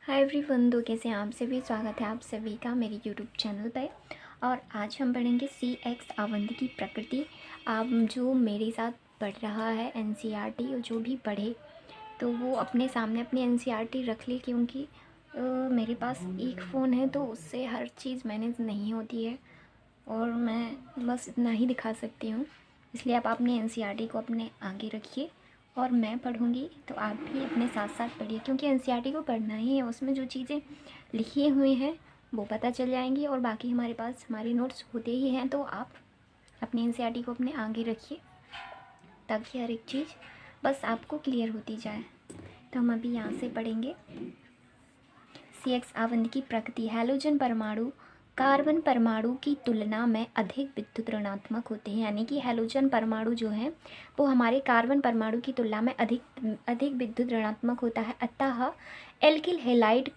Hi everyone, तो कैसे हैं आप सभी। स्वागत है आप सभी का मेरे यूट्यूब चैनल पर। और आज हम पढ़ेंगे CX अवंती की प्रकृति। आप जो मेरे साथ पढ़ रहा है NCERT, जो भी पढ़े तो वो अपने सामने अपनी NCERT रख ले, क्योंकि मेरे पास एक फ़ोन है तो उससे हर चीज़ मैनेज नहीं होती है और मैं बस इतना ही दिखा सकती हूँ। इसलिए आप अपनी NCERT को अपने आगे रखिए और मैं पढ़ूँगी तो आप भी अपने साथ साथ पढ़िए, क्योंकि NCERT को पढ़ना ही है। उसमें जो चीज़ें लिखी हुई हैं वो पता चल जाएंगी और बाकी हमारे पास हमारे नोट्स होते ही हैं। तो आप अपनी NCERT को अपने आगे रखिए ताकि हर एक चीज़ बस आपको क्लियर होती जाए। तो हम अभी यहाँ से पढ़ेंगे CX अवंती की प्रकृति। हैलोजन परमाणु कार्बन परमाणु की तुलना में अधिक विद्युत ऋणात्मक होते हैं, यानी कि हैलोजन परमाणु जो है वो हमारे कार्बन परमाणु की तुलना में अधिक विद्युत ऋणात्मक होता है। अतः एल्किल हैलाइड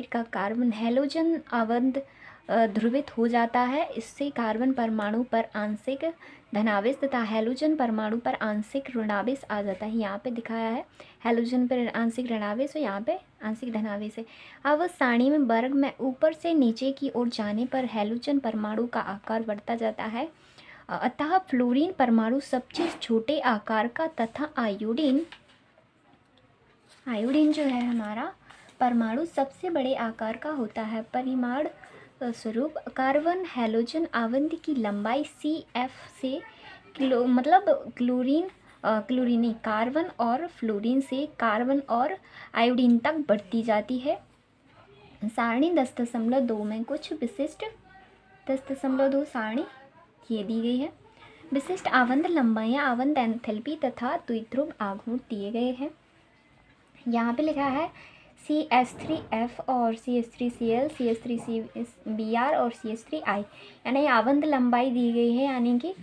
का कार्बन हैलोजन अवंत ध्रुवित हो जाता है। इससे कार्बन परमाणु पर आंशिक धनावेश तथा हैलोजन परमाणु पर आंशिक ऋणावेश आ जाता है। यहाँ पे दिखाया है हैलोजन पर आंशिक ऋणावेश और यहाँ पे आंशिक धनावेश है। अब सारणी में वर्ग में ऊपर से नीचे की ओर जाने पर हैलोजन परमाणु का आकार बढ़ता जाता है। अतः फ्लोरीन परमाणु सबसे छोटे आकार का तथा आयोडीन जो है हमारा परमाणु सबसे बड़े आकार का होता है। परिमाण स्वरूप कार्बन हैलोजन अवंती की लंबाई CF से क्लोरीन कार्बन और फ्लोरीन से कार्बन और आयोडीन तक बढ़ती जाती है। सारणी 10.2 में कुछ विशिष्ट 10.2 सारणी ये दी गई है। विशिष्ट आवंत लंबाइयाँ, आवंत एंथैल्पी तथा द्विध्रुव आघूर्ण दिए गए हैं। यहाँ पे लिखा है CH3F और CH3Cl, CH3Br और CH3I, यानी आवंत लंबाई दी गई है, यानी कि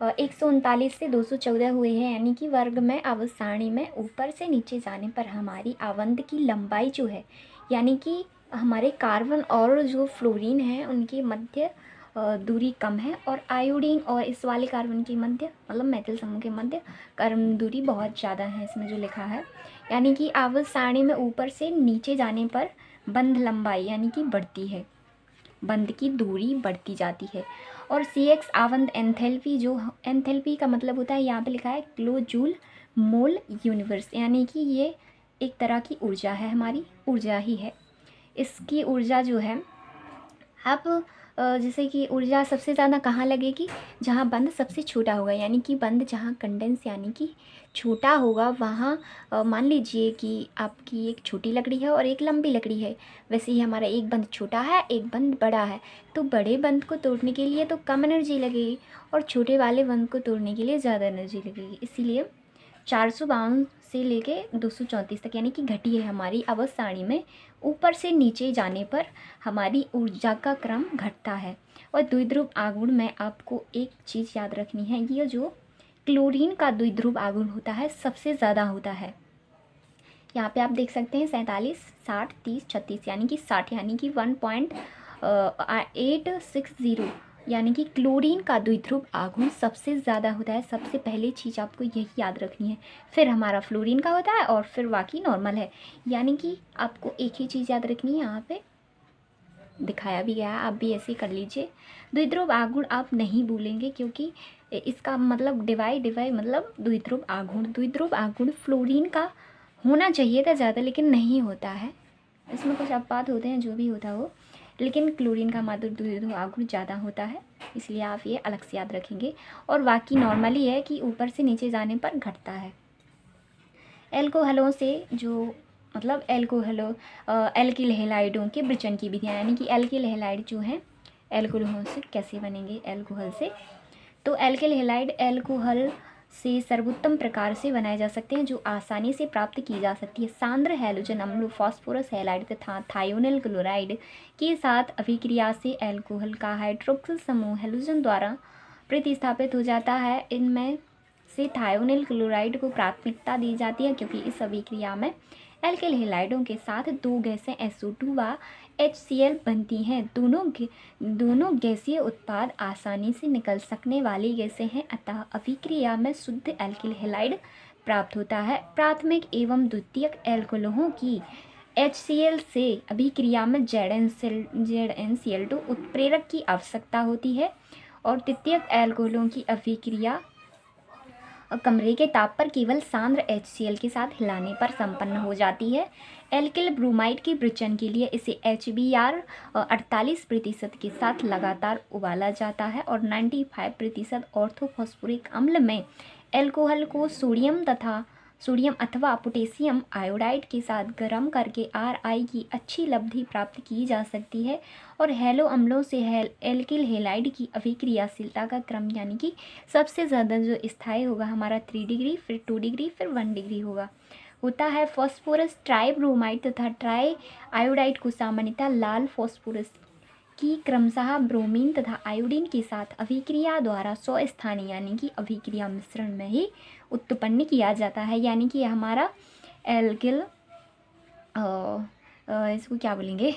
139 से 214 हुए हैं। यानी कि वर्ग में आवंत सारणी में ऊपर से नीचे जाने पर हमारी आवंत की लंबाई जो है, यानी कि हमारे कार्बन और जो फ्लोरीन है उनकी मध्य दूरी कम है और आयोडीन और इस वाले कार्बन की मध्य मेटल समूह के मध्य कार्बन दूरी बहुत ज़्यादा है, इसमें जो लिखा है। यानी कि आवर्त सारणी में ऊपर से नीचे जाने पर बंध लंबाई यानी कि बढ़ती है, बंध की दूरी बढ़ती जाती है। और CX आवंत एंथैल्पी, जो एंथैल्पी का मतलब होता है, यहाँ पे लिखा है किलो जूल मोल यूनिवर्स, यानी कि ये एक तरह की ऊर्जा है, हमारी ऊर्जा ही है। इसकी ऊर्जा जो है अब जैसे कि ऊर्जा सबसे ज़्यादा कहाँ लगेगी, जहाँ बंध सबसे छोटा होगा, यानी कि बंध जहाँ कंडेंस यानी कि छोटा होगा वहाँ मान लीजिए कि आपकी एक छोटी लकड़ी है और एक लंबी लकड़ी है। वैसे ही हमारा एक बंध छोटा है, एक बंध बड़ा है, तो बड़े बंध को तोड़ने के लिए तो कम एनर्जी लगेगी और छोटे वाले बंध को तोड़ने के लिए ज़्यादा एनर्जी लगेगी। इसीलिए 452 से लेके 234 तक यानी कि घटी है हमारी अवस्थ सारणी में। ऊपर से नीचे जाने पर हमारी ऊर्जा का क्रम घटता है। और द्विध्रुव आघूर्ण में आपको एक चीज़ याद रखनी है, ये जो क्लोरीन का द्विध्रुव आघूर्ण होता है सबसे ज़्यादा होता है। यहाँ पे आप देख सकते हैं 47, 60, 30, 36, यानी कि 60, यानी कि 1.860, यानी कि क्लोरीन का द्विध्रुव आघूर्ण सबसे ज़्यादा होता है। सबसे पहले चीज़ आपको यही याद रखनी है, फिर हमारा फ्लोरीन का होता है और फिर बाकी नॉर्मल है। यानी कि आपको एक ही चीज़ याद रखनी है, यहाँ पे दिखाया भी गया है, आप भी ऐसे ही कर लीजिए। द्विध्रुव आघूर्ण आप नहीं भूलेंगे, क्योंकि इसका मतलब डिवाइड मतलब द्विध्रुव आघूर्ण फ्लोरीन का होना चाहिए था ज़्यादा, लेकिन नहीं होता है। इसमें कुछ अपवाद होते हैं, जो भी होता हो, लेकिन क्लोरीन का मात्र द्विध्रुव आघूर्ण ज़्यादा होता है, इसलिए आप ये अलग से याद रखेंगे। और बाकी नॉर्मली है कि ऊपर से नीचे जाने पर घटता है। एल्कोहलों से जो एल्किल हैलाइडों के विचरण की विधियाँ, यानी कि एल्किल हैलाइड जो हैं एल्कोहलों से कैसे बनेंगे, एल्कोहल से। तो एल्किल हैलाइड एल्कोहल से सर्वोत्तम प्रकार से बनाए जा सकते हैं, जो आसानी से प्राप्त की जा सकती है। सांद्र हैलोजन अम्ल फॉस्फोरस हैलाइड तथा थायोनिल क्लोराइड के साथ अभिक्रिया से एल्कोहल का हाइड्रोक्सिल समूह हैलोजन द्वारा प्रतिस्थापित हो जाता है। इनमें से थायोनिल क्लोराइड को प्राथमिकता दी जाती है, क्योंकि इस अभिक्रिया में एल्किल हैलाइडों के साथ दो गैसें SO2 व HCl बनती हैं। दोनों गैसीय उत्पाद आसानी से निकल सकने वाली गैसें हैं, अतः अभिक्रिया में शुद्ध एल्किल हैलाइड प्राप्त होता है। प्राथमिक एवं द्वितीयक एल्कोहलों की HCl से अभिक्रिया में ZnCl2 उत्प्रेरक की आवश्यकता होती है और तृतीयक एल्कोहलों की अभिक्रिया कमरे के ताप पर केवल सांद्र HCl के साथ हिलाने पर संपन्न हो जाती है। एल्किल ब्रोमाइड के विचलन के लिए इसे HBr 48% के साथ लगातार उबाला जाता है और 95% ऑर्थोफॉस्फोरिक अम्ल में एल्कोहल को सोडियम अथवा पोटेशियम आयोडाइड के साथ गर्म करके Ri की अच्छी लब्धि प्राप्त की जा सकती है। और हैलो अम्लों से एल्किल हेलाइड की अभिक्रियाशीलता का क्रम यानी कि सबसे ज़्यादा जो स्थायी होगा हमारा 3 डिग्री, फिर 2 डिग्री, फिर 1 डिग्री होता है। फॉस्फोरस ट्राइब्रोमाइड तथा ट्राई आयोडाइड को सामान्यतः लाल फॉस्फोरस की क्रमशः ब्रोमीन तथा आयोडीन के साथ अभिक्रिया द्वारा 100 स्थानीय यानी कि अभिक्रिया मिश्रण में ही उत्पन्न किया जाता है। यानी कि हमारा एल्किल इसको क्या बोलेंगे,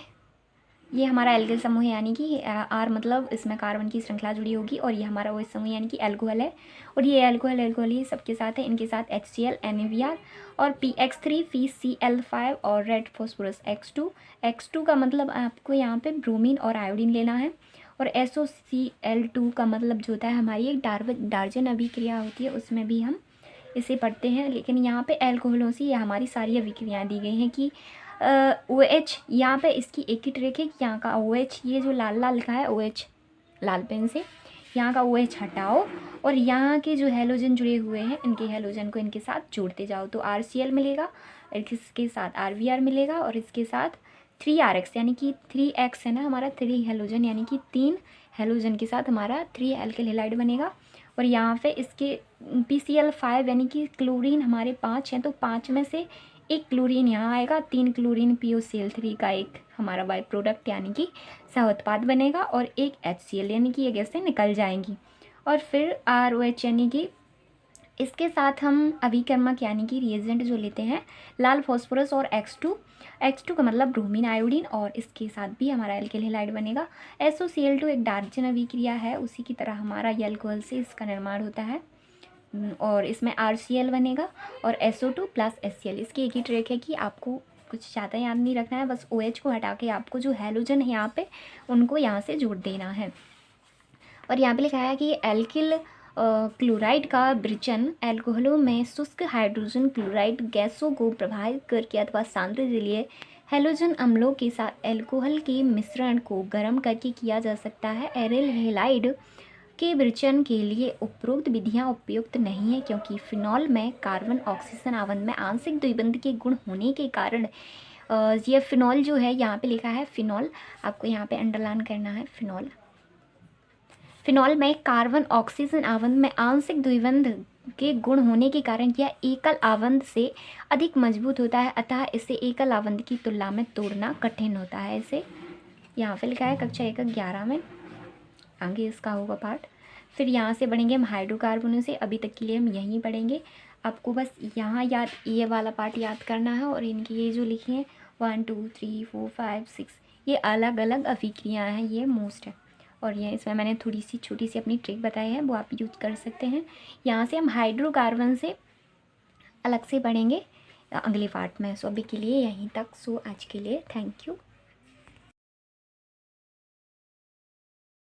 ये हमारा एल्किल समूह है यानी कि R मतलब इसमें कार्बन की श्रृंखला जुड़ी होगी और ये हमारा OH समूह यानी कि एल्कोहल है और ये एल्कोहल ही सबके साथ है। इनके साथ HCl NaBr और PX3 FeCl5 और रेड फॉस्फोरस X2 का मतलब आपको यहाँ पे ब्रोमीन और आयोडीन लेना है और SOCl2 का मतलब जो होता है हमारी एक डार्जन अभिक्रिया होती है, उसमें भी हम इसे पढ़ते हैं। लेकिन यहाँ पे एल्कोहलों से ये हमारी सारी अभिक्रियाएँ दी गई हैं कि OH यहाँ पे इसकी एक ही ट्रिक है कि यहाँ का OH ये जो लाल लाल लिखा है OH लाल पेन से यहाँ का OH हटाओ और यहाँ के जो हैलोजन जुड़े हुए हैं इनके हैलोजन को इनके साथ जोड़ते जाओ तो RCl मिलेगा, इसके साथ RBr मिलेगा और इसके साथ 3RX यानी कि 3X है ना हमारा 3 हैलोजन यानी कि 3 हैलोजन के साथ हमारा 3 एल्किल हैलाइड बनेगा। और यहाँ पे इसके PCl5 यानी कि क्लोरीन हमारे 5 हैं तो 5 में से एक क्लोरीन यहाँ आएगा, 3 क्लोरीन POCl3 का एक हमारा बाई प्रोडक्ट यानी कि सह उत्पाद बनेगा और एक HCl यानी कि ये गैस से निकल जाएंगी। और फिर ROH यानी कि इसके साथ हम अभिकर्मक यानी कि रिएजेंट जो लेते हैं लाल फॉस्फोरस और X2 का मतलब ब्रोमीन आयोडीन और इसके साथ भी हमारा एल्किल हैलाइड बनेगा। SOCl2 एक डार्जन अभिक्रिया है, उसी की तरह हमारा एल्कोहल से इसका निर्माण होता है और इसमें RCl बनेगा और SO2 प्लस HCl। इसकी एक ही ट्रिक है कि आपको कुछ ज़्यादा याद नहीं रखना है, बस OH को हटा के आपको जो हैलोजन है यहाँ पे उनको यहाँ से जोड़ देना है। और यहाँ पे लिखा है कि एल्किल क्लोराइड का विचलन एल्कोहलों में शुष्क हाइड्रोजन क्लोराइड गैसों को प्रभावित करके अथवा सांद्र जलीय हैलोजन अम्लों के साथ एल्कोहल के मिश्रण को गर्म करके किया जा सकता है। एरिल हैलाइड के विचलन के लिए उपरोक्त विधियां उपयुक्त नहीं है क्योंकि फिनॉल में कार्बन ऑक्सीजन आवंत में आंशिक द्विबंध के गुण होने के कारण ये फिनॉल जो है यहाँ पे लिखा है फिनॉल, आपको यहाँ पे अंडरलाइन करना है फिनॉल में कार्बन ऑक्सीजन आवंत में आंशिक द्विबंध के गुण होने के कारण यह एकल आवंत से अधिक मजबूत होता है, अतः इसे एकल आवंत की तुलना में तोड़ना कठिन होता है। इसे यहाँ पे लिखा है कक्षा 1-11 में, आगे इसका होगा पार्ट। फिर यहाँ से पढ़ेंगे हम हाइड्रोकार्बनों से, अभी तक के लिए हम यहीं पढ़ेंगे। आपको बस यहाँ ये वाला पार्ट याद करना है और इनकी ये जो लिखी हैं 1 2 3 4 5 6 ये अलग अलग अभिक्रियाएँ हैं, ये मोस्ट है। और ये इसमें मैंने थोड़ी सी छोटी सी अपनी ट्रिक बताई है, वो आप यूज कर सकते हैं। यहाँ से हम हाइड्रोकार्बन से अलग से पढ़ेंगे अगले पार्ट में। सो अभी के लिए यहीं तक। सो आज के लिए थैंक यू।